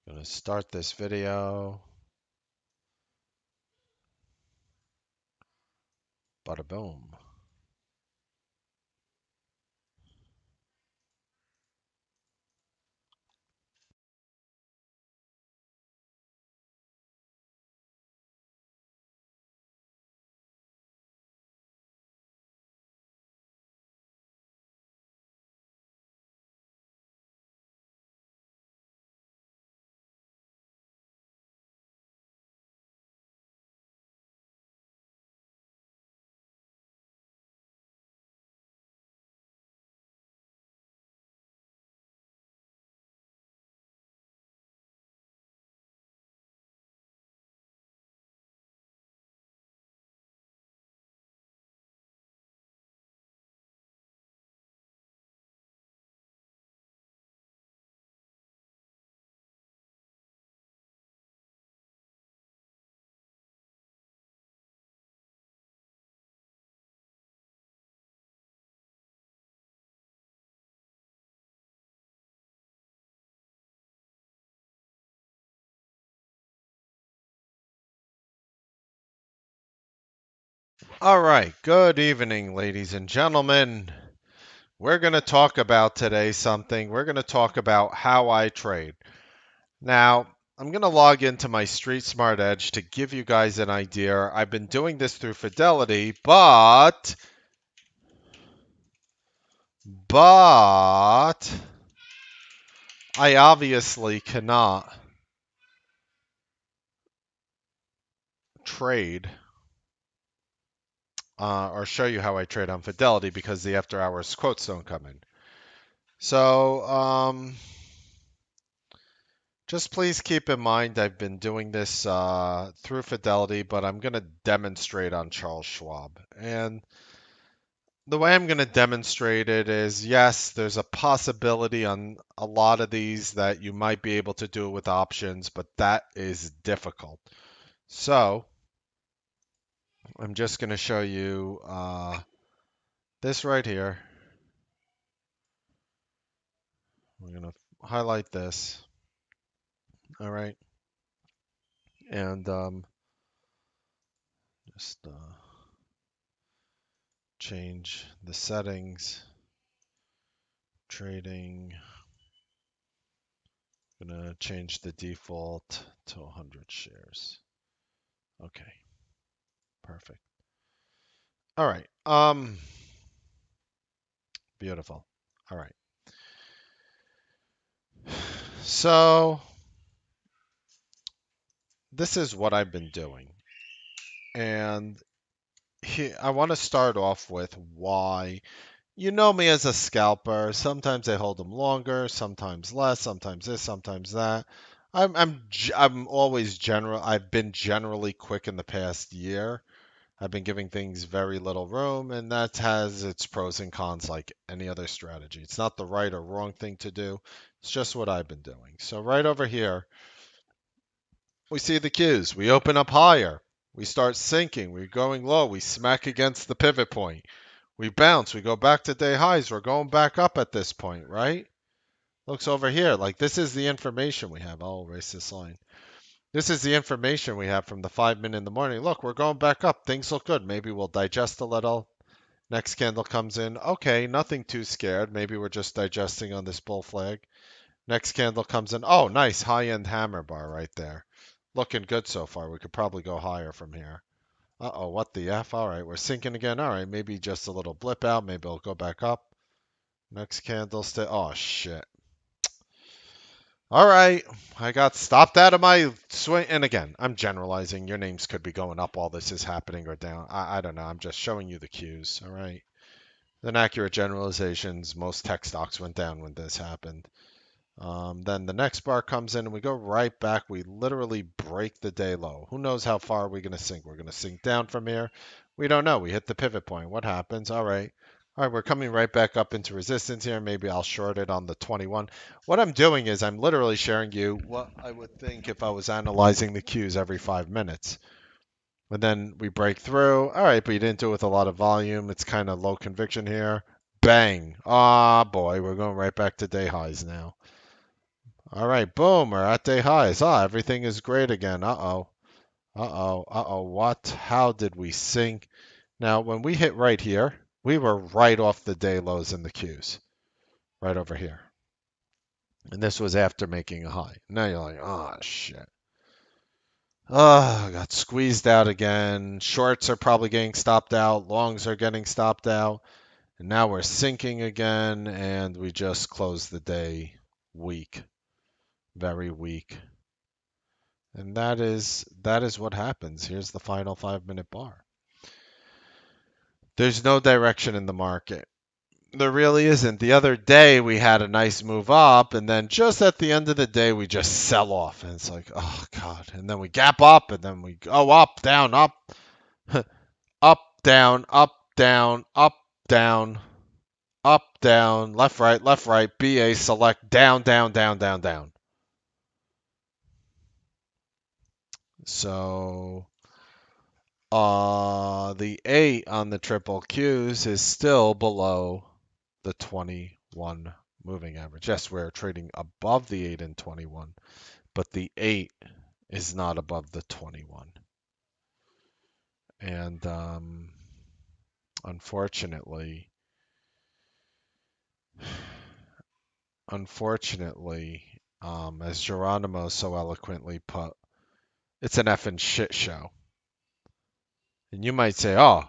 Gonna start this video. Bada boom. All right, good evening, ladies and gentlemen. We're going to talk about today something. We're going to talk about how I trade. Now, I'm going to log into my Street Smart Edge to give you guys an idea. I've been doing this through Fidelity, but I obviously cannot trade or show you how I trade on Fidelity because the after hours quotes don't come in. So, just please keep in mind I've been doing this through Fidelity, but I'm going to demonstrate on Charles Schwab. And the way I'm going to demonstrate it is yes, there's a possibility on a lot of these that you might be able to do it with options, but that is difficult. So I'm just going to show you this right here. We're going to highlight this. All right. And just change the settings. Trading. I'm gonna change the default to 100 shares. Okay, perfect. All right. Beautiful. All right. So this is what I've been doing, and I want to start off with why. You know me as a scalper. Sometimes I hold them longer, sometimes less, sometimes this, sometimes that. I'm always general. I've been generally quick in the past year. I've been giving things very little room, and that has its pros and cons like any other strategy. It's not the right or wrong thing to do. It's just what I've been doing. So right over here, we see the cues. We open up higher. We start sinking. We're going low. We smack against the pivot point. We bounce. We go back to day highs. We're going back up at this point, right? Looks over here. Like this is the information we have. I'll erase this line. This is the information we have from the 5 minute in the morning. Look, we're going back up. Things look good. Maybe we'll digest a little. Next candle comes in. Okay, nothing too scared. Maybe we're just digesting on this bull flag. Next candle comes in. Oh, nice high-end hammer bar right there. Looking good so far. We could probably go higher from here. Uh-oh, what the F? All right, we're sinking again. All right, maybe just a little blip out. Maybe it'll go back up. Next candle stay. Oh, shit. All right, I got stopped out of my swing. And again, I'm generalizing. Your names could be going up while this is happening or down. I don't know. I'm just showing you the cues. All right. Inaccurate generalizations. Most tech stocks went down when this happened. Then the next bar comes in and we go right back. We literally break the day low. Who knows how far we're going to sink? We're going to sink down from here. We don't know. We hit the pivot point. What happens? All right. All right, we're coming right back up into resistance here. Maybe I'll short it on the 21. What I'm doing is I'm literally sharing you what I would think if I was analyzing the cues every 5 minutes. And then we break through. All right, but you didn't do it with a lot of volume. It's kind of low conviction here. Bang. Ah, boy, we're going right back to day highs now. All right, boom, we're at day highs. Ah, everything is great again. Uh-oh. Uh-oh. Uh-oh. What? How did we sink? Now, when we hit right here, we were right off the day lows in the Qs, right over here. And this was after making a high. Now you're like, oh, shit. Oh, I got squeezed out again. Shorts are probably getting stopped out. Longs are getting stopped out. And now we're sinking again, and we just closed the day weak, very weak. And that is what happens. Here's the final 5-minute bar. There's no direction in the market. There really isn't. The other day we had a nice move up, and then just at the end of the day we just sell off, and it's like, oh God. And then we gap up, and then we go up, down, up, up, down, up, down, up, down, up, down, left, right, BA, select, down, down, down, down, down. So the 8 on the triple Qs is still below the 21 moving average. Yes, we're trading above the 8 and 21, but the 8 is not above the 21. And unfortunately, unfortunately, as Geronimo so eloquently put, it's an effing shit show. And you might say, oh,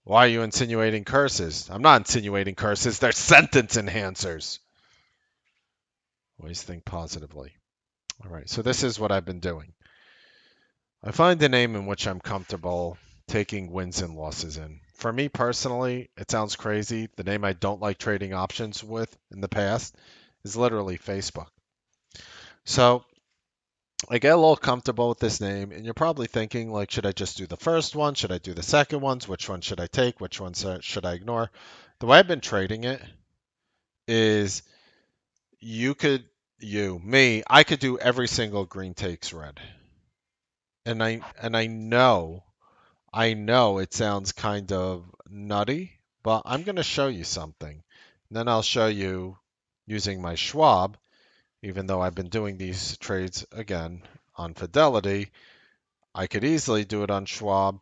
why are you insinuating curses? I'm not insinuating curses. They're sentence enhancers. Always think positively. All right, so this is what I've been doing. I find a name in which I'm comfortable taking wins and losses in. For me personally, it sounds crazy. The name I don't like trading options with in the past is literally Facebook. So I get a little comfortable with this name, and you're probably thinking, like, should I just do the first one? Should I do the second ones? Which one should I take? Which ones should I ignore? The way I've been trading it is you could, I could do every single green takes red. And I know it sounds kind of nutty, but I'm going to show you something. And then I'll show you using my Schwab, even though I've been doing these trades again on Fidelity. I could easily do it on Schwab,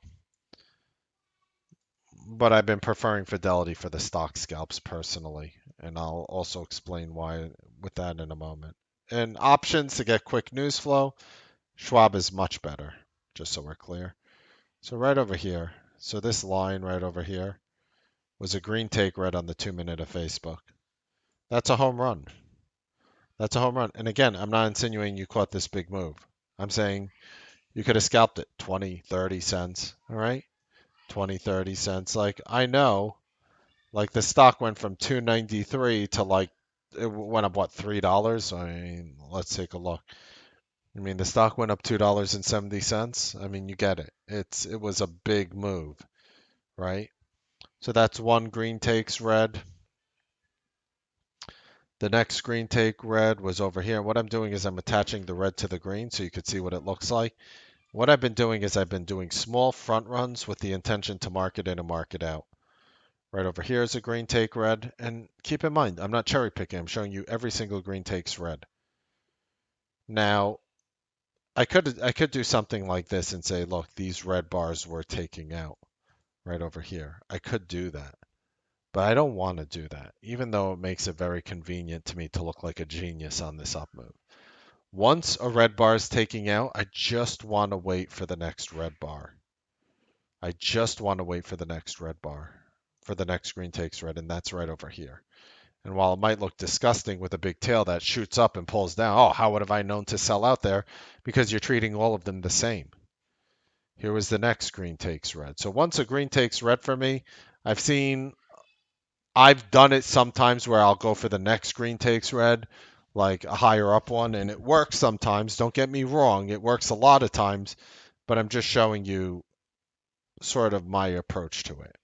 but I've been preferring Fidelity for the stock scalps personally. And I'll also explain why with that in a moment. And options to get quick news flow, Schwab is much better, just so we're clear. So right over here, so this line right over here was a green take red on the 2 minute of Facebook. That's a home run. That's a home run. And again, I'm not insinuating you caught this big move. I'm saying you could have scalped it 20, 30 cents. All right? 20, 30 cents. Like, I know, like the stock went from 293 to like, it went up, what, $3? I mean, let's take a look. I mean, the stock went up $2.70. I mean, you get it. It was a big move, right? So that's one green takes red. The next green take red was over here. What I'm doing is I'm attaching the red to the green so you could see what it looks like. What I've been doing is I've been doing small front runs with the intention to market in and market out. Right over here is a green take red. And keep in mind, I'm not cherry picking. I'm showing you every single green takes red. Now, I could do something like this and say, look, these red bars we're taking out right over here. I could do that. But I don't want to do that, even though it makes it very convenient to me to look like a genius on this up move. Once a red bar is taking out, I just want to wait for the next red bar. I just want to wait for the next red bar, for the next green takes red, and that's right over here. And while it might look disgusting with a big tail that shoots up and pulls down, oh, how would have I known to sell out there? Because you're treating all of them the same. Here was the next green takes red. So once a green takes red for me, I've done it sometimes where I'll go for the next green takes red, like a higher up one, and it works sometimes. Don't get me wrong, it works a lot of times, but I'm just showing you sort of my approach to it.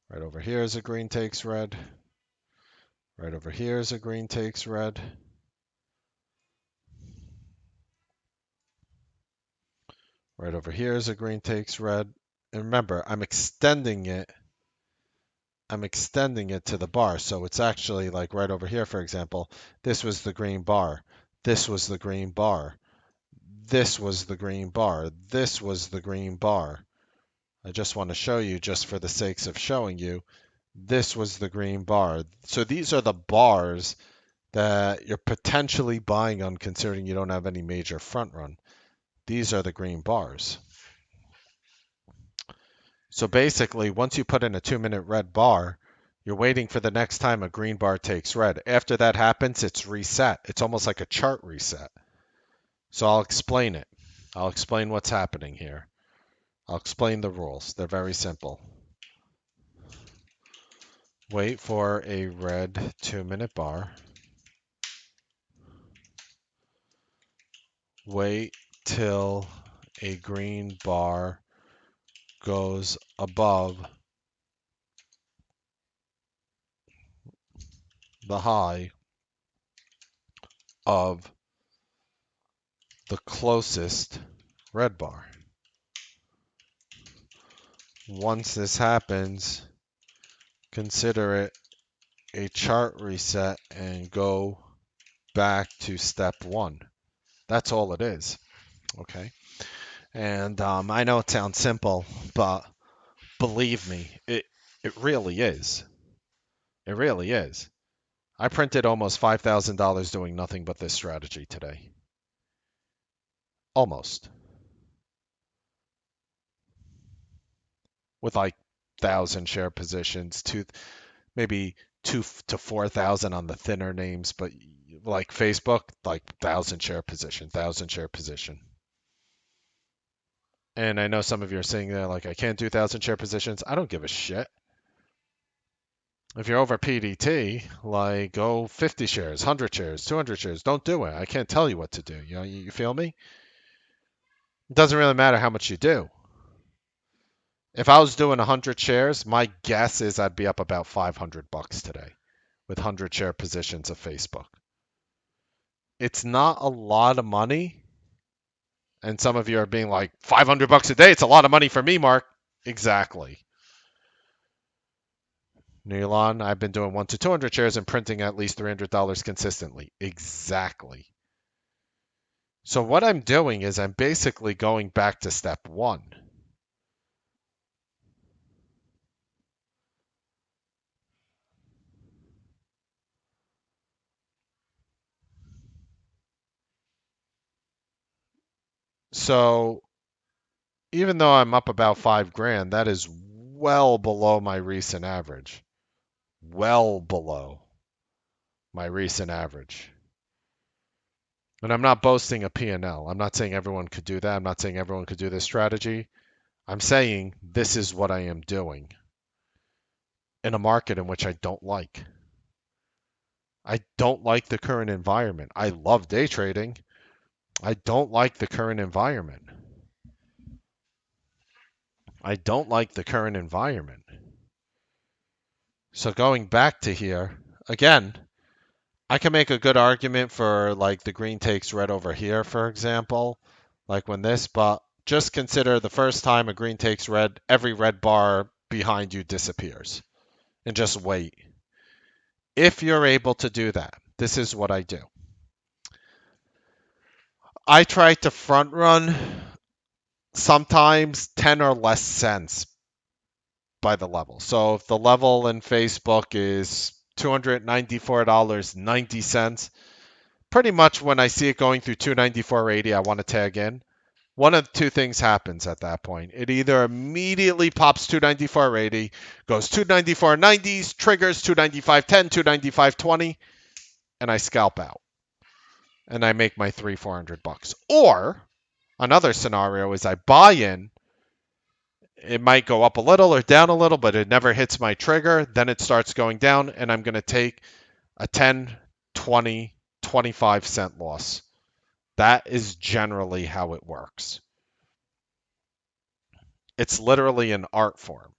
Right over here is a green takes red. Right over here is a green takes red. Right over here is a green takes red. And remember, I'm extending it to the bar. So it's actually like right over here, for example, this was the green bar. This was the green bar. This was the green bar. This was the green bar. I just want to show you, just for the sakes of showing you, this was the green bar. So these are the bars that you're potentially buying on, considering you don't have any major front run. These are the green bars. So basically, once you put in a 2-minute red bar, you're waiting for the next time a green bar takes red. After that happens, it's reset. It's almost like a chart reset. So I'll explain it. I'll explain what's happening here. I'll explain the rules. They're very simple. Wait for a red 2-minute bar. Wait till a green bar goes above the high of the closest red bar. Once this happens, consider it a chart reset and go back to step one. That's all it is. Okay. And I know it sounds simple, but believe me, it really is. It really is. I printed almost $5,000 doing nothing but this strategy today. Almost. With like 1,000 share positions, maybe 2 to 4,000 on the thinner names, but like Facebook, like 1,000 share position, 1,000 share position. And I know some of you are saying that like I can't do 1,000 share positions. I don't give a shit. If you're over PDT, like go 50 shares, 100 shares, 200 shares. Don't do it. I can't tell you what to do. You feel me? It doesn't really matter how much you do. If I was doing 100 shares, my guess is I'd be up about $500 today with 100 share positions of Facebook. It's not a lot of money. And some of you are being like, $500 a day, it's a lot of money for me, Mark. Exactly. Nylon, I've been doing 1 to 200 shares and printing at least $300 consistently. Exactly. So what I'm doing is I'm basically going back to step one. So even though I'm up about 5 grand, that is well below my recent average. Well below my recent average. And I'm not boasting a P&L. I'm not saying everyone could do that. I'm not saying everyone could do this strategy. I'm saying this is what I am doing in a market in which I don't like. I don't like the current environment. I love day trading. I don't like the current environment. I don't like the current environment. So going back to here, again, I can make a good argument for like the green takes red over here, for example, like when this, but just consider the first time a green takes red, every red bar behind you disappears. And just wait. If you're able to do that, this is what I do. I try to front run sometimes 10 or less cents by the level. So if the level in Facebook is $294.90, pretty much when I see it going through 294.80, I want to tag in. One of two things happens at that point. It either immediately pops 294.80, goes 294.90s, triggers 295.10, 295.20, and I scalp out. And I make my $300-400. Or another scenario is I buy in. It might go up a little or down a little, but it never hits my trigger. Then it starts going down, and I'm going to take a 10, 20, 25-cent loss. That is generally how it works. It's literally an art form.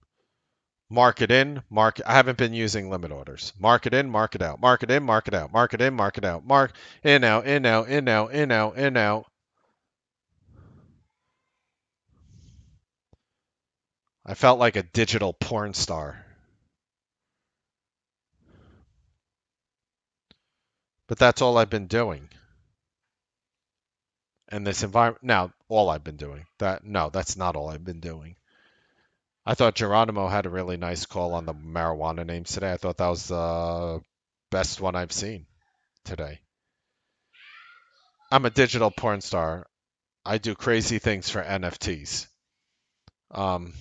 Mark it in, mark. I haven't been using limit orders. Mark it in, mark it out. Mark it in, mark it out. Mark it in, mark it out. Mark in, out, in, out, in, out, in, out, in, out. I felt like a digital porn star. But that's all I've been doing. in this environment. Now, all I've been doing. No, that's not all I've been doing. I thought Geronimo had a really nice call on the marijuana names today. I thought that was the best one I've seen today. I'm a digital porn star. I do crazy things for NFTs. Um,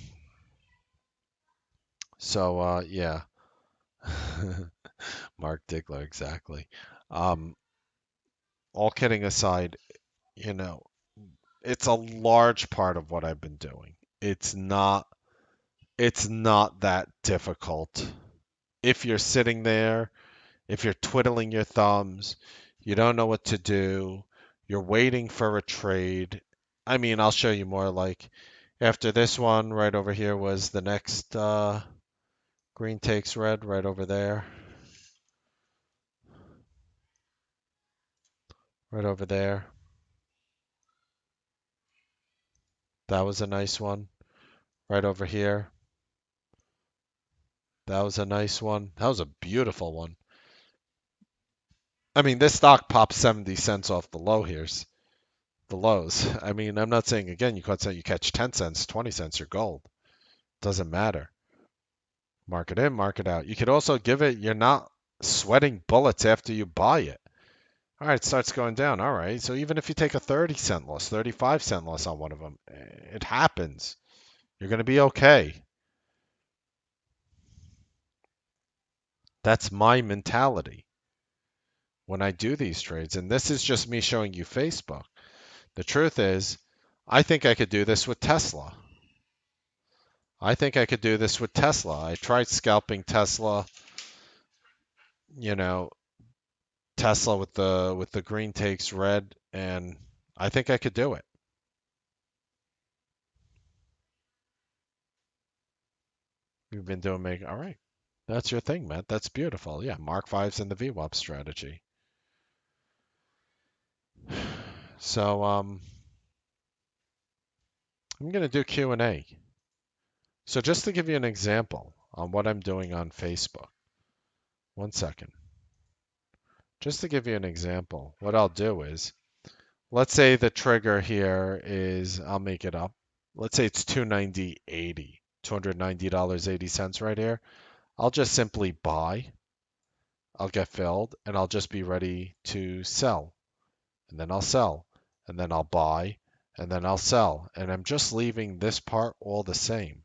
yeah. Mark Diggler, exactly. Um, all kidding aside, you know, it's a large part of what I've been doing. It's not that difficult. If you're sitting there, if you're twiddling your thumbs, you don't know what to do, you're waiting for a trade. I mean, I'll show you more. Like after this one, right over here was the next green takes red right over there. Right over there. That was a nice one. Right over here. That was a nice one. That was a beautiful one. I mean, this stock popped 70 cents off the low here's the lows. I mean, I'm not saying again you catch 10 cents, 20 cents, you're gold. Doesn't matter. Mark it in, mark it out. You could also give it, you're not sweating bullets after you buy it. All right, it starts going down. All right. So even if you take a 30-cent loss, 35-cent loss on one of them, it happens. You're going to be okay. That's my mentality when I do these trades. And this is just me showing you Facebook. The truth is, I think I could do this with Tesla. I think I could do this with Tesla. I tried scalping Tesla, you know, Tesla with the green takes red, and I think I could do it. You've been doing make all right. That's your thing, Matt. That's beautiful. Yeah, Mark V's in the VWAP strategy. So I'm gonna do Q&A. So just to give you an example on what I'm doing on Facebook. One second. Just to give you an example, what I'll do is, let's say the trigger here is, I'll make it up. Let's say it's 290.80, $290.80 right here. I'll just simply buy. I'll get filled and I'll just be ready to sell. And then I'll sell. And then I'll buy. And then I'll sell. And I'm just leaving this part all the same.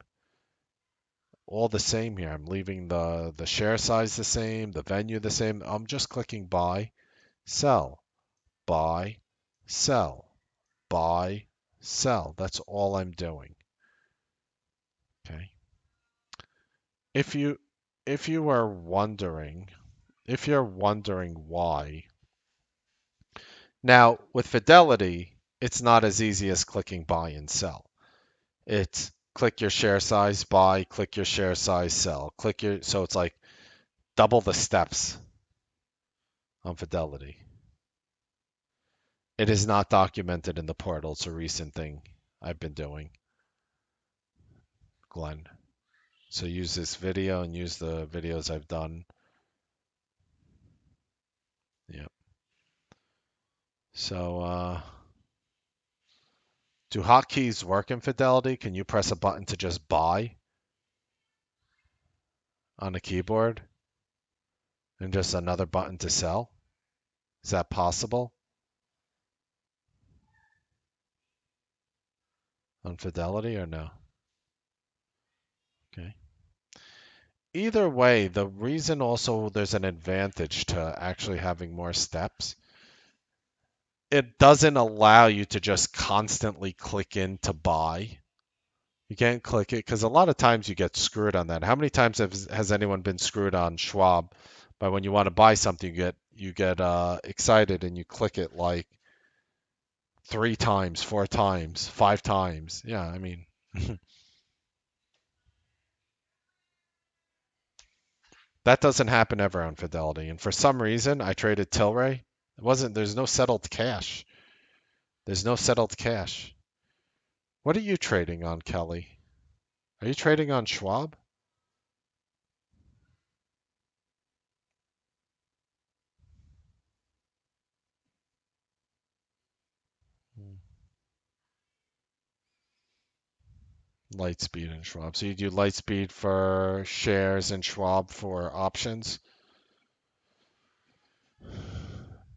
All the same here. I'm leaving the share size the same, the venue the same. I'm just clicking buy, sell, buy, sell, buy, sell. That's all I'm doing. Okay. If you if you are wondering, if you're wondering why, now with Fidelity, it's not as easy as clicking buy and sell. It's click your share size, buy, click your share size, sell. So it's like double the steps on Fidelity. It is not documented in the portal. It's a recent thing I've been doing, Glenn. So use this video and use the videos I've done. Yep. So, do hotkeys work in Fidelity? Can you press a button to just buy on a keyboard and just another button to sell? Is that possible on Fidelity or no? Okay. Either way, the reason also there's an advantage to actually having more steps, it doesn't allow you to just constantly click in to buy. You can't click it because a lot of times you get screwed on that. How many times has anyone been screwed on Schwab? But when you want to buy something, you get excited and you click it like 3 times, 4 times, 5 times. Yeah, I mean, that doesn't happen ever on Fidelity. And for some reason, I traded Tilray. It wasn't. There's no settled cash. There's no settled cash. What are you trading on, Kelly? Are you trading on Schwab? Lightspeed and Schwab. So you do Lightspeed for shares and Schwab for options.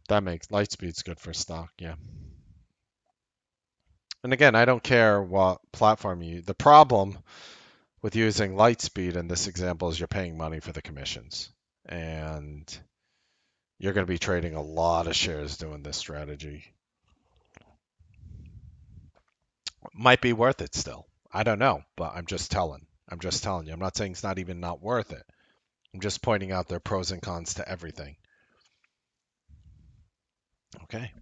That makes Lightspeed's good for stock, yeah. And again, I don't care what platform you use. The problem with using Lightspeed in this example is you're paying money for the commissions. And you're going to be trading a lot of shares doing this strategy. Might be worth it still. I don't know, but I'm just telling. I'm just telling you. I'm not saying it's not even not worth it. I'm just pointing out their pros and cons to everything. Okay.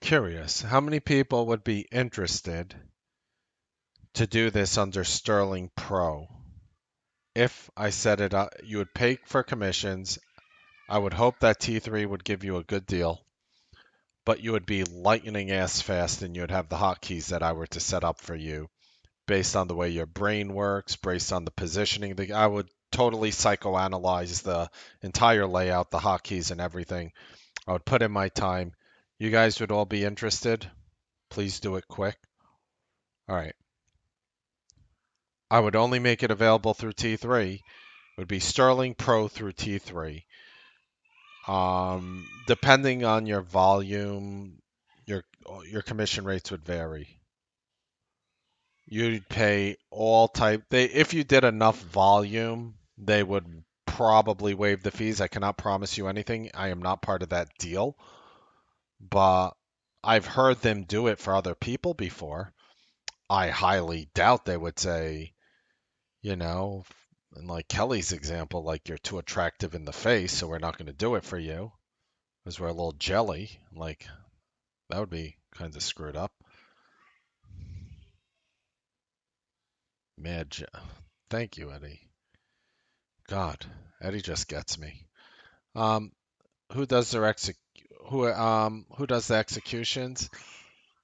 Curious, how many people would be interested to do this under Sterling Pro? If I set it up, you would pay for commissions. I would hope that T3 would give you a good deal, but you would be lightning ass fast and you'd have the hotkeys that I were to set up for you based on the way your brain works, based on the positioning. I would totally psychoanalyze the entire layout, the hotkeys and everything. I would put in my time. You guys would all be interested. Please do it quick. All right. I would only make it available through T3. It would be Sterling Pro through T3. Depending on your volume, your your commission rates would vary. You'd pay all type. If you did enough volume, they would probably waive the fees. I cannot promise you anything. I am not part of that deal, but I've heard them do it for other people before. I highly doubt they would say, you know, in like Kelly's example, like you're too attractive in the face, so we're not going to do it for you because we're a little jelly. Like that would be kind of screwed up. Mad. Thank you, Eddie. God, Eddie just gets me. Um, who does their who does the executions?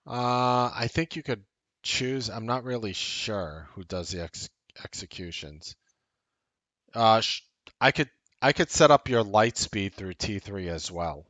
I think you could choose. I'm not really sure who does the executions. Uh, sh- I could I could set up your light speed through T3 as well.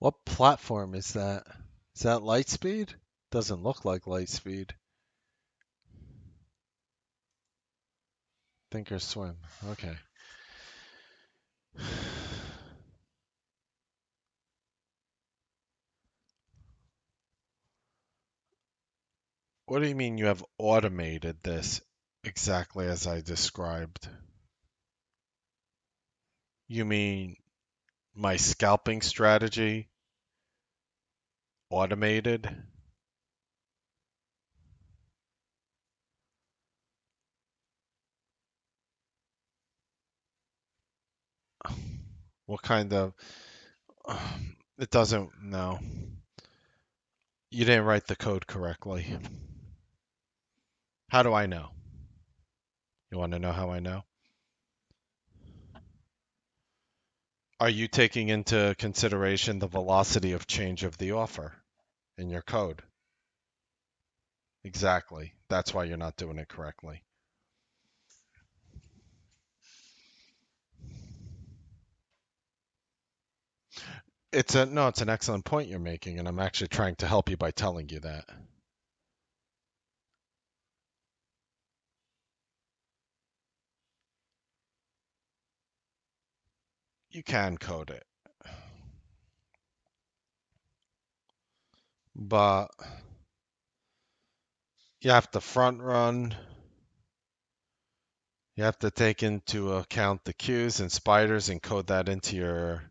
What platform is that? Is that Lightspeed? Doesn't look like Lightspeed. Thinkorswim. Okay. What do you mean you have automated this exactly as I described? You mean my scalping strategy automated? What kind of? It doesn't. No. You didn't write the code correctly. How do I know? You want to know how I know? Are you taking into consideration the velocity of change of the offer in your code? Exactly. That's why you're not doing it correctly. It's a no, it's an excellent point you're making, and I'm actually trying to help you by telling you that. You can code it, but you have to front run. You have to take into account the queues and spiders and code that into your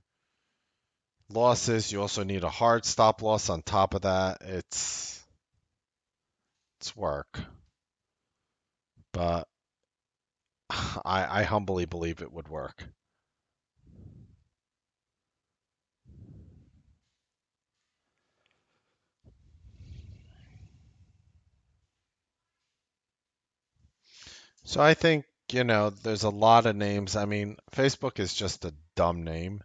losses. You also need a hard stop loss on top of that. It's work, but I humbly believe it would work. So I think, there's a lot of names. I mean, Facebook is just a dumb name.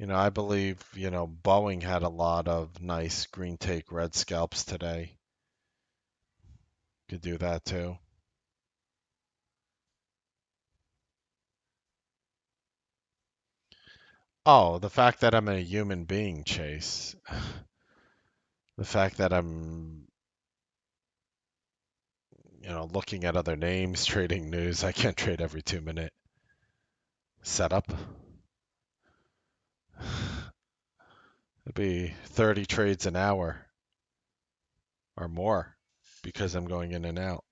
I believe, Boeing had a lot of nice green take red scalps today. Could do that too. Oh, the fact that I'm a human being, Chase. The fact that I'm, looking at other names, trading news. I can't trade every 2 minute setup. It'd be 30 trades an hour or more because I'm going in and out.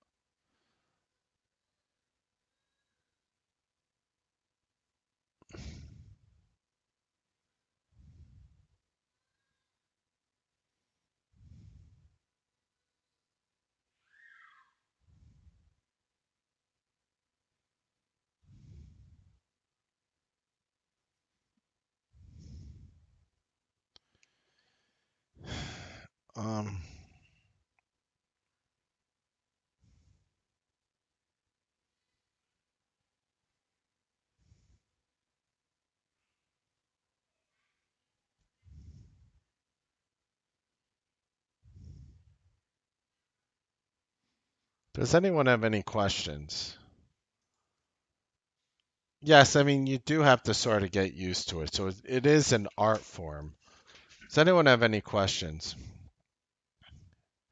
Um, does anyone have any questions? Yes, I mean, you do have to sort of get used to it. So it is an art form. Does anyone have any questions?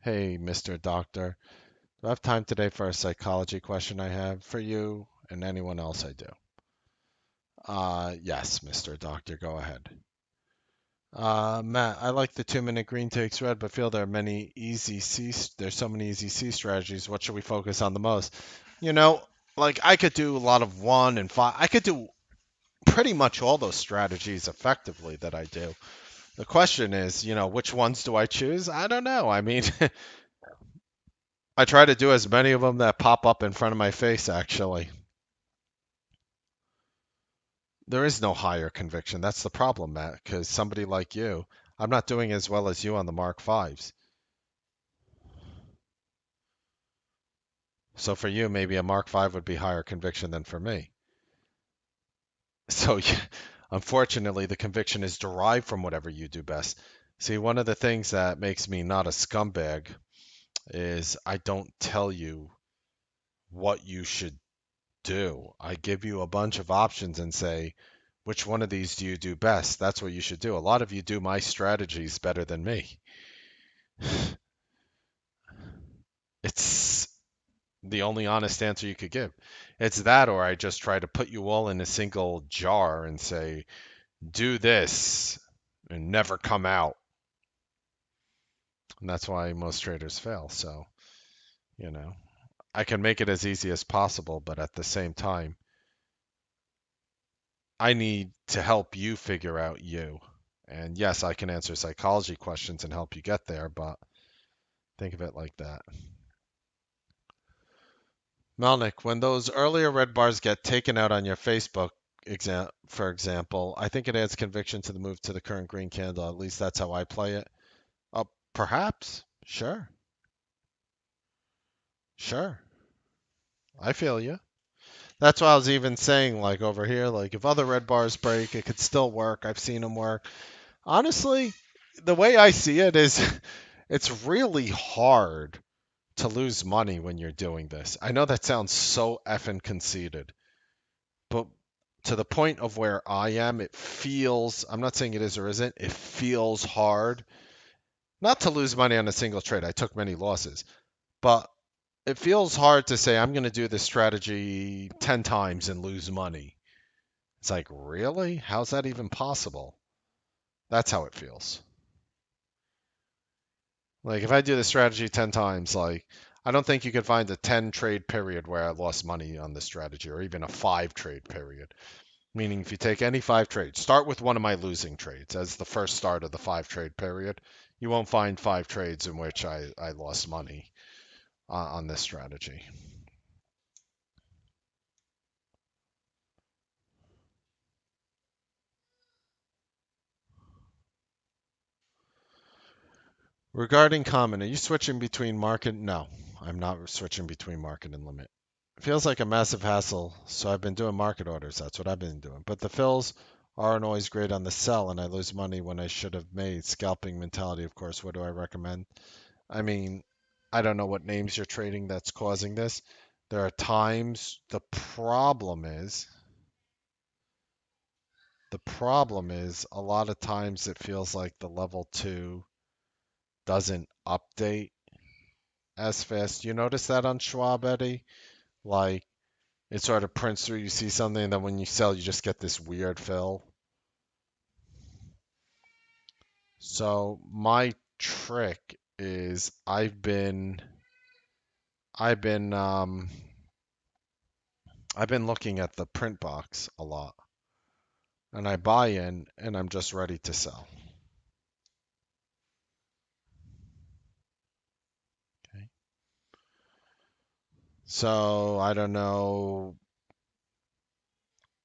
Hey, Mr. Doctor, do I have time today for a psychology question I have for you and anyone else I do? Yes, Mr. Doctor, go ahead. Matt, I like the 2 minute green takes red, but feel there are many easy C. There's so many easy C strategies. What should we focus on the most? You know, like I could do a lot of 1 and 5. I could do pretty much all those strategies effectively that I do. The question is, which ones do I choose? I don't know. I mean, I try to do as many of them that pop up in front of my face, actually. There is no higher conviction. That's the problem, Matt, because somebody like you, I'm not doing as well as you on the Mark Fives. So for you, maybe a Mark V would be higher conviction than for me. So yeah, unfortunately, the conviction is derived from whatever you do best. See, one of the things that makes me not a scumbag is I don't tell you what you should do. I give you a bunch of options and say, which one of these do you do best? That's what you should do. A lot of you do my strategies better than me. It's the only honest answer you could give. It's that, or I just try to put you all in a single jar and say, do this and never come out. And that's why most traders fail. So, you know, I can make it as easy as possible, but at the same time, I need to help you figure out you. And yes, I can answer psychology questions and help you get there, but think of it like that. Melnick, when those earlier red bars get taken out on your Facebook, for example, I think it adds conviction to the move to the current green candle. At least that's how I play it. Perhaps. Sure. Sure. I feel you. That's why I was even saying, like over here, like if other red bars break, it could still work. I've seen them work. Honestly, the way I see it is it's really hard to lose money when you're doing this. I know that sounds so effing conceited, but to the point of where I am, it feels, I'm not saying it is or isn't, it feels hard not to lose money on a single trade. I took many losses, but it feels hard to say I'm going to do this strategy 10 times and lose money. It's like, really? How's that even possible? That's how it feels. Like if I do the strategy 10 times, like I don't think you could find a 10 trade period where I lost money on this strategy or even a 5 trade period. Meaning if you take any 5 trades, start with one of my losing trades as the first start of the 5 trade period, you won't find 5 trades in which I lost money on this strategy. Regarding common, are you switching between market? No, I'm not switching between market and limit. It feels like a massive hassle, so I've been doing market orders. That's what I've been doing. But the fills aren't always great on the sell, and I lose money when I should have made. Scalping mentality, of course. What do I recommend? I mean, I don't know what names you're trading that's causing this. There are times the problem is a lot of times it feels like the level 2 doesn't update as fast. You notice that on Schwab, Eddie? Like it sort of prints through, you see something, and then when you sell, you just get this weird fill. So my trick is I've been looking at the print box a lot, and I buy in, and I'm just ready to sell. Okay. So I don't know.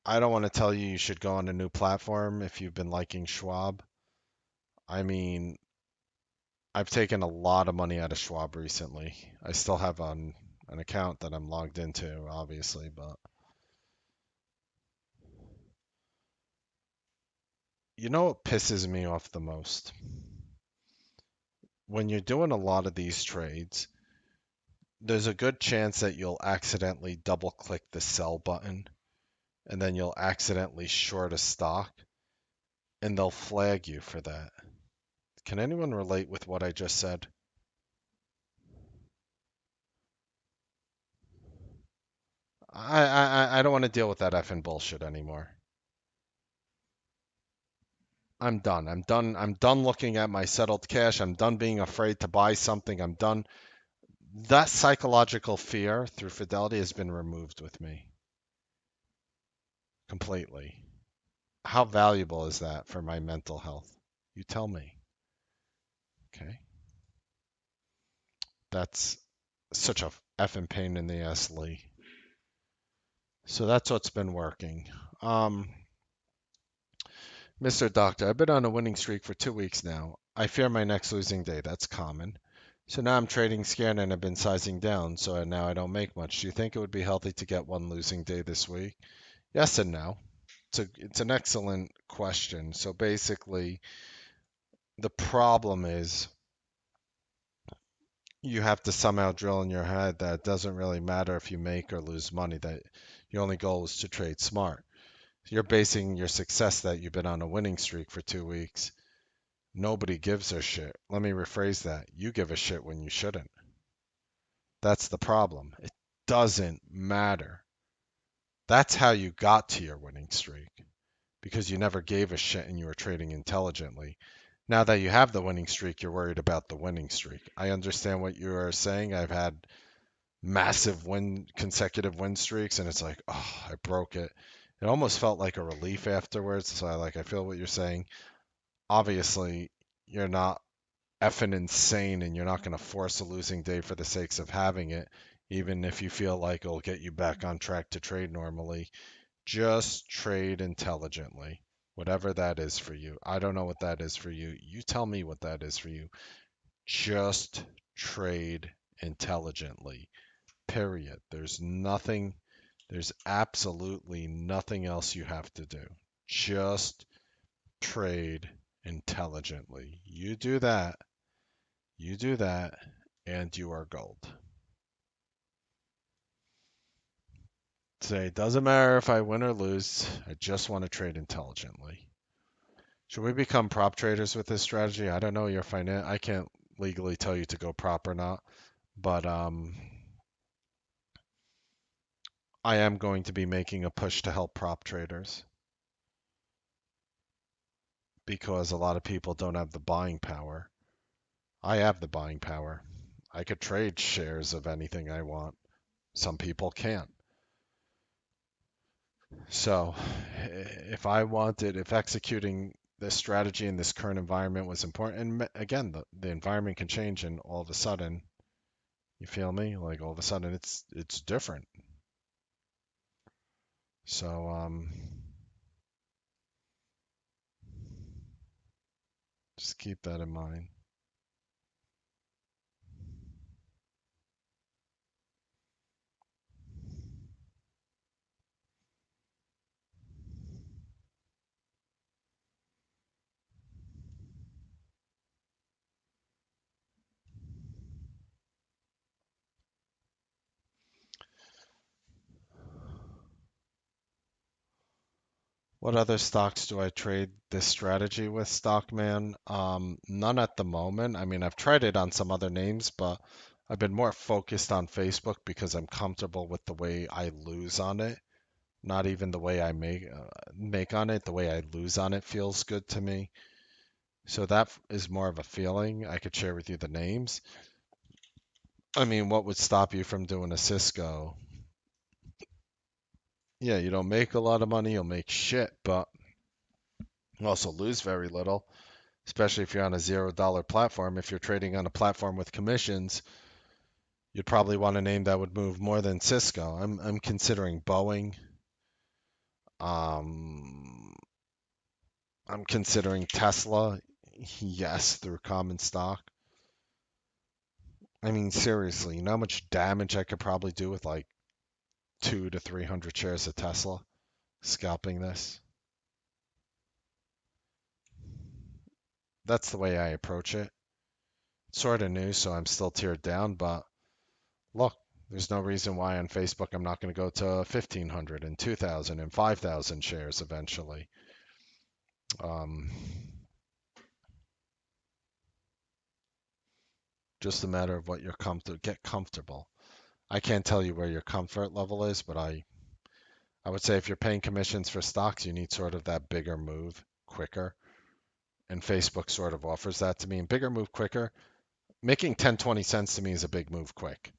I don't want to tell you you should go on a new platform if you've been liking Schwab. I mean, I've taken a lot of money out of Schwab recently. I still have an account that I'm logged into, obviously, but you know what pisses me off the most? When you're doing a lot of these trades, there's a good chance that you'll accidentally double click the sell button and then you'll accidentally short a stock and they'll flag you for that. Can anyone relate with what I just said? I don't want to deal with that effing bullshit anymore. I'm done. I'm done. I'm done looking at my settled cash. I'm done being afraid to buy something. I'm done. That psychological fear through Fidelity has been removed with me completely. How valuable is that for my mental health? You tell me. Okay. That's such a effing pain in the ass, Lee. So that's what's been working. Um, Mr. Doctor, I've been on a winning streak for 2 weeks now. I fear my next losing day. That's common. So now I'm trading scared and I've been sizing down, so now I don't make much. Do you think it would be healthy to get one losing day this week? Yes and no. It's an excellent question. So basically, the problem is you have to somehow drill in your head that it doesn't really matter if you make or lose money, that your only goal is to trade smart. You're basing your success that you've been on a winning streak for 2 weeks. Nobody gives a shit. Let me rephrase that. You give a shit when you shouldn't. That's the problem. It doesn't matter. That's how you got to your winning streak because you never gave a shit and you were trading intelligently. Now that you have the winning streak, you're worried about the winning streak. I understand what you are saying. I've had massive consecutive win streaks and it's like, oh, I broke it. It almost felt like a relief afterwards. So I feel what you're saying. Obviously, you're not effing insane and you're not going to force a losing day for the sakes of having it, even if you feel like it'll get you back on track to trade normally. Just trade intelligently, whatever that is for you. I don't know what that is for you. You tell me what that is for you. Just trade intelligently. Period. There's absolutely nothing else you have to do. Just trade intelligently. You do that, and you are gold. Say, it doesn't matter if I win or lose, I just want to trade intelligently. Should we become prop traders with this strategy? I don't know your finance. I can't legally tell you to go prop or not, but I am going to be making a push to help prop traders because a lot of people don't have the buying power. I have the buying power. I could trade shares of anything I want. Some people can't. So, if executing this strategy in this current environment was important, and again, the environment can change, and all of a sudden, you feel me? Like all of a sudden, it's different. So, just keep that in mind. What other stocks do I trade this strategy with, Stockman? None at the moment. I mean, I've tried it on some other names, but I've been more focused on Facebook because I'm comfortable with the way I lose on it. Not even the way I make on it. The way I lose on it feels good to me. So that is more of a feeling. I could share with you the names. I mean, what would stop you from doing a Cisco? Yeah, you don't make a lot of money, you'll make shit, but you also lose very little, especially if you're on a $0 platform. If you're trading on a platform with commissions, you'd probably want a name that would move more than Cisco. I'm considering Boeing. Um, I'm considering Tesla. Yes, through common stock. I mean, seriously, you know how much damage I could probably do with like 2 to 300 shares of Tesla scalping this? That's the way I approach it. Sort of new, so I'm still tiered down, but look, there's no reason why on Facebook I'm not going to go to 1,500 and 2,000 and 5,000 shares eventually. Um, just a matter of what you're comfortable. Get comfortable. I can't tell you where your comfort level is, but I would say if you're paying commissions for stocks, you need sort of that bigger move quicker. And Facebook sort of offers that to me. And bigger move quicker, making 10, 20 cents to me is a big move quick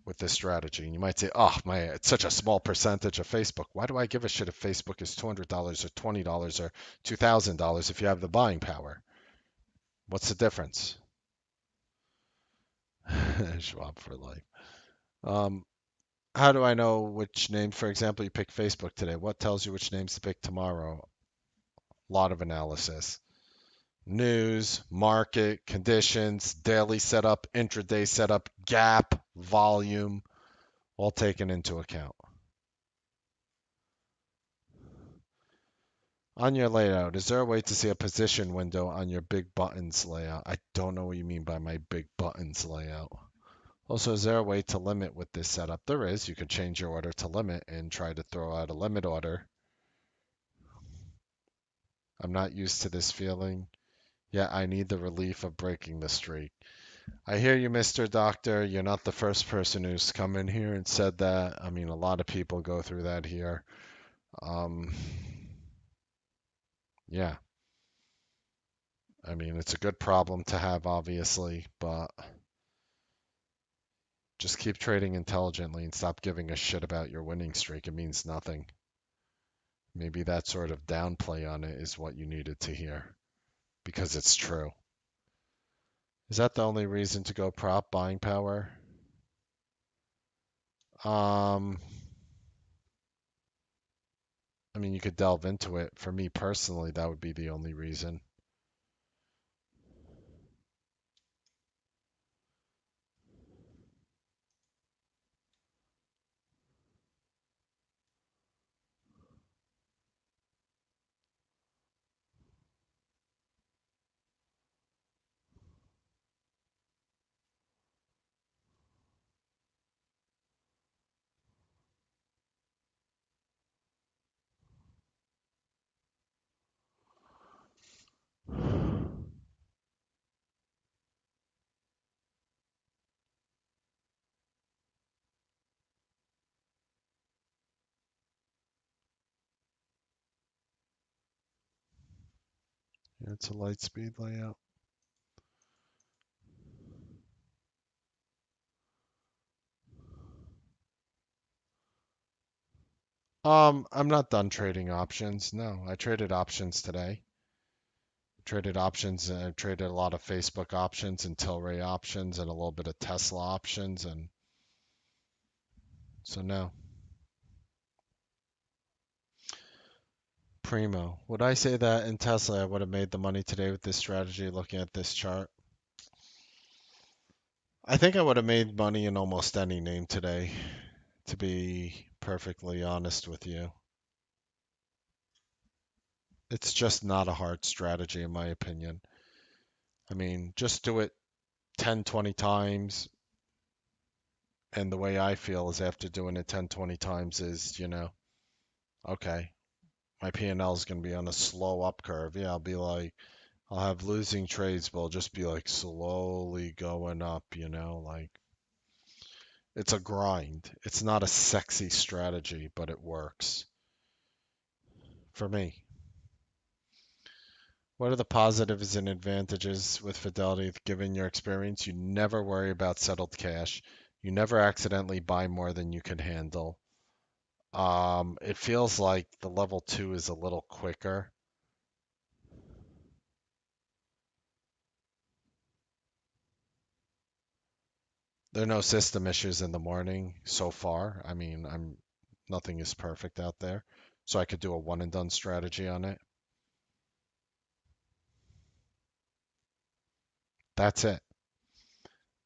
with this strategy. And you might say, oh, it's such a small percentage of Facebook. Why do I give a shit if Facebook is $200 or $20 or $2,000 if you have the buying power? What's the difference? Schwab for life. Um, how do I know which name, for example, you pick Facebook today? What tells you which names to pick tomorrow? A lot of analysis. News, market, conditions, daily setup, intraday setup, gap, volume, all taken into account. On your layout, is there a way to see a position window on your big buttons layout? I don't know what you mean by my big buttons layout. Also, is there a way to limit with this setup? There is. You could change your order to limit and try to throw out a limit order. I'm not used to this feeling. Yeah, I need the relief of breaking the streak. I hear you, Mr. Doctor. You're not the first person who's come in here and said that. I mean, a lot of people go through that here. Um, yeah, I mean, it's a good problem to have, obviously, but just keep trading intelligently and stop giving a shit about your winning streak. It means nothing. Maybe that sort of downplay on it is what you needed to hear because it's true. Is that the only reason to go prop buying power? Um, I mean, you could delve into it. For me personally, that would be the only reason. Yeah, it's a light speed layout. I'm not done trading options. No, I traded options today. Traded options and I traded a lot of Facebook options and Tilray options and a little bit of Tesla options and so no. Primo. Would I say that in Tesla I would have made the money today with this strategy looking at this chart? I think I would have made money in almost any name today, to be perfectly honest with you. It's just not a hard strategy in my opinion. I mean, just do it 10, 20 times. And the way I feel is after doing it 10, 20 times is, okay, My P&L is going to be on a slow up curve. Yeah, I'll have losing trades, but I'll just be like slowly going up, like it's a grind. It's not a sexy strategy, but it works for me. What are the positives and advantages with Fidelity given your experience? You never worry about settled cash. You never accidentally buy more than you can handle. It feels like the level 2 is a little quicker. There are no system issues in the morning so far. I mean, nothing is perfect out there. So I could do a one and done strategy on it. That's it.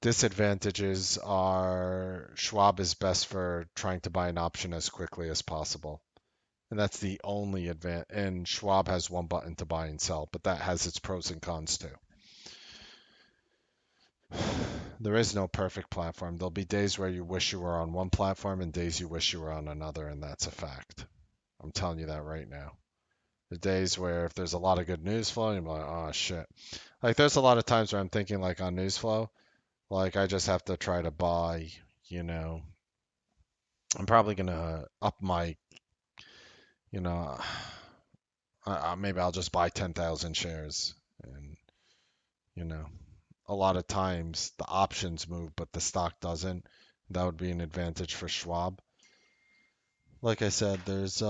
Disadvantages are Schwab is best for trying to buy an option as quickly as possible. And that's the only advantage. And Schwab has one button to buy and sell, but that has its pros and cons too. There is no perfect platform. There'll be days where you wish you were on one platform and days you wish you were on another, and that's a fact. I'm telling you that right now. The days where if there's a lot of good news flow, you're like, oh shit. Like there's a lot of times where I'm thinking like on news flow, like I just have to try to buy, you know, I'm probably gonna up my, you know, maybe I'll just buy 10,000 shares, and you know, a lot of times the options move, but the stock doesn't. That would be an advantage for Schwab. Like I said, there's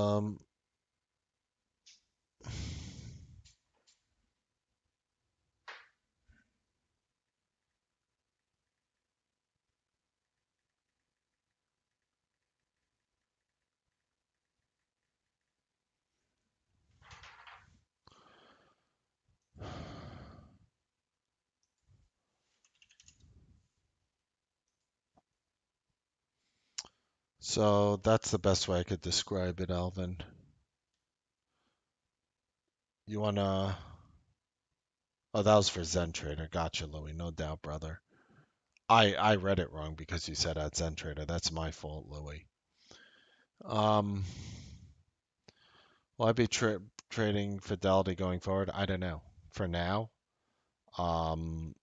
so that's the best way I could describe it, Alvin. You wanna? Oh, that was for Zen Trader. Gotcha, Louis. No doubt, brother. I read it wrong because you said at Zen Trader. That's my fault, Louis. Um, will I be trading Fidelity going forward? I don't know. For now, um,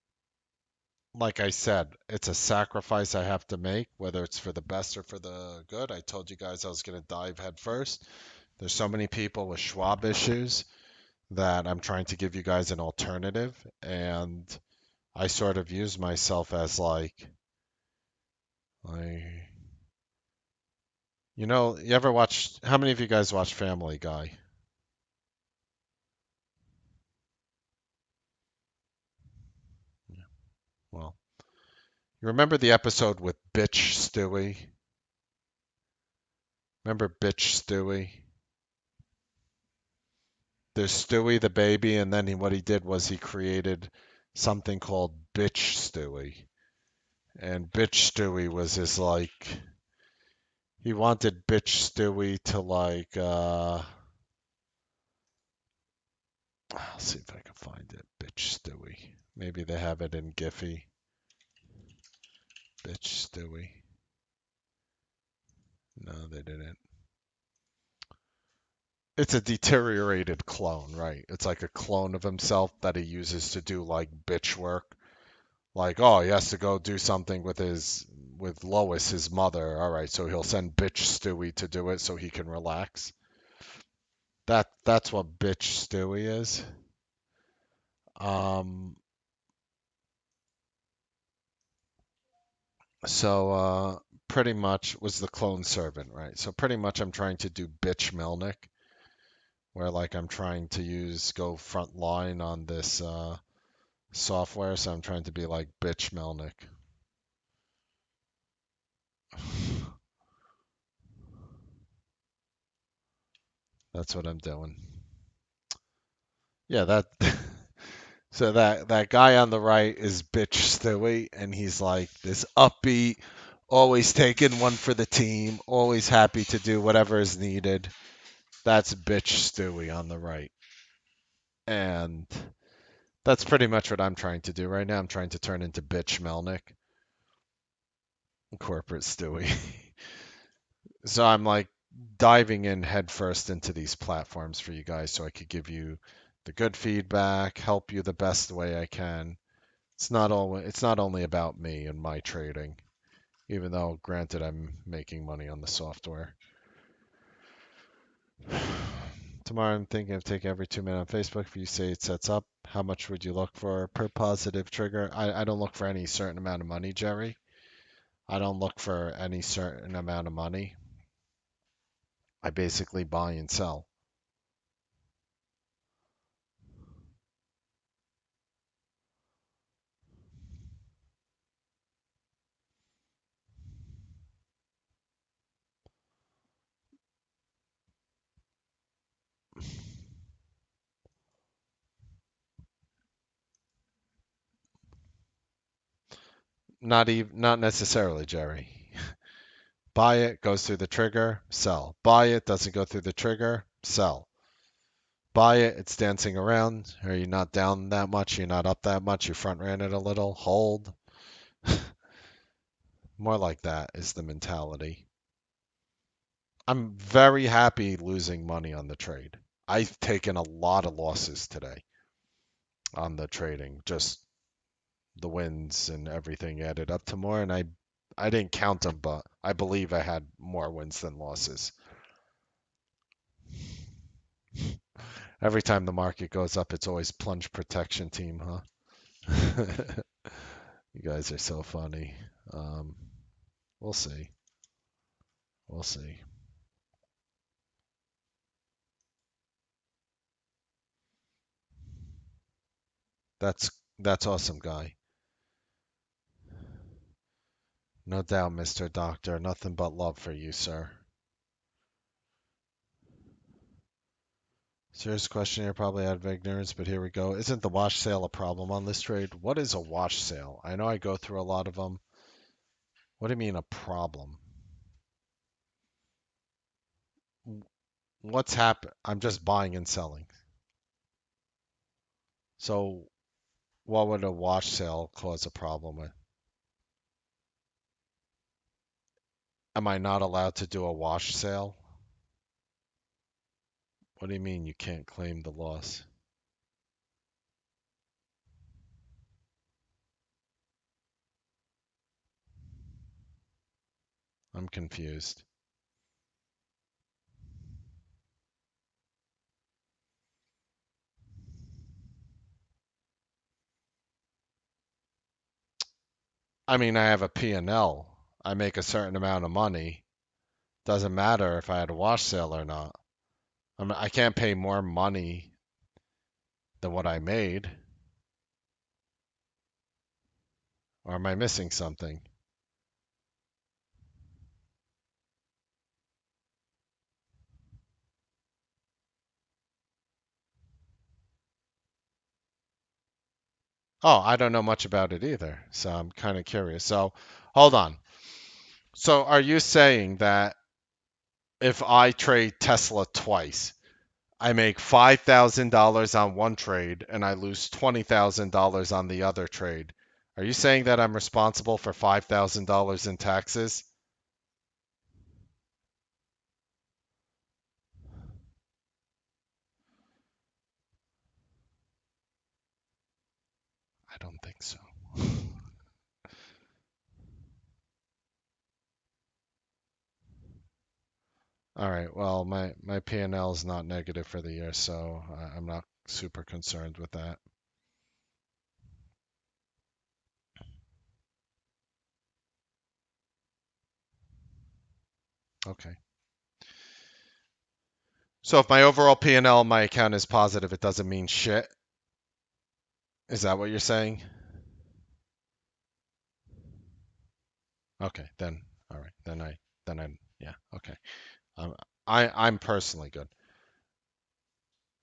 like I said, it's a sacrifice I have to make, whether it's for the best or for the good. I told you guys I was going to dive head first. There's so many people with Schwab issues that I'm trying to give you guys an alternative, and I sort of use myself as like, I, you ever watch? How many of you guys watch Family Guy? Well, you remember the episode with Bitch Stewie? Remember Bitch Stewie? There's Stewie the baby, and then what he did was he created something called Bitch Stewie. And Bitch Stewie was his like he wanted Bitch Stewie to like I'll see if I can find it. Bitch Stewie. Maybe they have it in Giphy. Bitch Stewie. No, they didn't. It's a deteriorated clone, right? It's like a clone of himself that he uses to do like bitch work. Like, oh, he has to go do something with Lois, his mother. All right, so he'll send bitch Stewie to do it so he can relax. That's what bitch Stewie is. Um, so pretty much was the clone servant, right? So pretty much I'm trying to do bitch Melnick, where like I'm trying to go front line on this software, so I'm trying to be like bitch Melnick. That's what I'm doing. Yeah, that so that guy on the right is bitch Stewie, and he's like this upbeat, always taking one for the team, always happy to do whatever is needed. That's bitch Stewie on the right. And that's pretty much what I'm trying to do right now. I'm trying to turn into bitch Melnick, corporate Stewie. So I'm like diving in headfirst into these platforms for you guys so I could give you the good feedback, help you the best way I can. It's not only about me and my trading, even though granted I'm making money on the software. Tomorrow I'm thinking of taking every 2 minutes on Facebook. If you say it sets up, how much would you look for per positive trigger? I don't look for any certain amount of money, Jerry. I don't look for any certain amount of money. I basically buy and sell. Not necessarily, Jerry. Buy it, goes through the trigger, sell. Buy it, doesn't go through the trigger, sell. Buy it, it's dancing around. Are you not down that much? You're not up that much. You front ran it a little. Hold. More like that is the mentality. I'm very happy losing money on the trade. I've taken a lot of losses today on the trading. Just the wins and everything added up to more, and I didn't count them, but I believe I had more wins than losses. Every time the market goes up, it's always plunge protection team, huh? You guys are so funny. Um, we'll see. We'll see. That's awesome, guy. No doubt, Mr. Doctor. Nothing but love for you, sir. Serious question here, probably out of ignorance, but here we go. Isn't the wash sale a problem on this trade? What is a wash sale? I know I go through a lot of them. What do you mean a problem? What's happened? I'm just buying and selling. So what would a wash sale cause a problem with? Am I not allowed to do a wash sale? What do you mean you can't claim the loss? I'm confused. I mean, I have a P&L. I make a certain amount of money. Doesn't matter if I had a wash sale or not. I can't pay more money than what I made. Or am I missing something? Oh, I don't know much about it either. So I'm kind of curious. So hold on. So are you saying that if I trade Tesla twice, I make $5,000 on one trade and I lose $20,000 on the other trade? Are you saying that I'm responsible for $5,000 in taxes? I don't think so. All right. Well, my P&L is not negative for the year, so I'm not super concerned with that. Okay. So if my overall P&L in my account is positive, it doesn't mean shit. Is that what you're saying? Okay, then all right. Then I yeah, okay. Um, I'm personally good.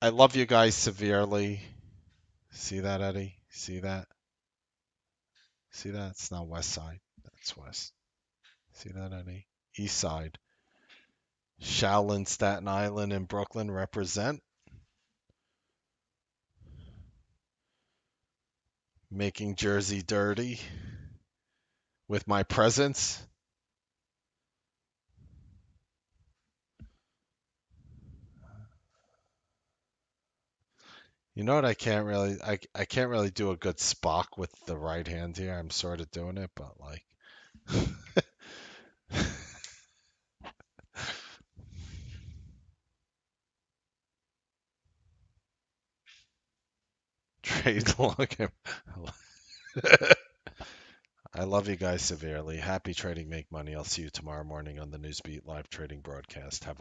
I love you guys severely. See that, Eddie? See that? See that? It's not West Side. That's West. See that, Eddie? East Side. Shaolin, Staten Island, and Brooklyn represent, making Jersey dirty with my presence. You know what? I can't really do a good Spock with the right hand here. I'm sort of doing it, but like trade long. I love you guys severely. Happy trading, make money. I'll see you tomorrow morning on the Newsbeat live trading broadcast. Have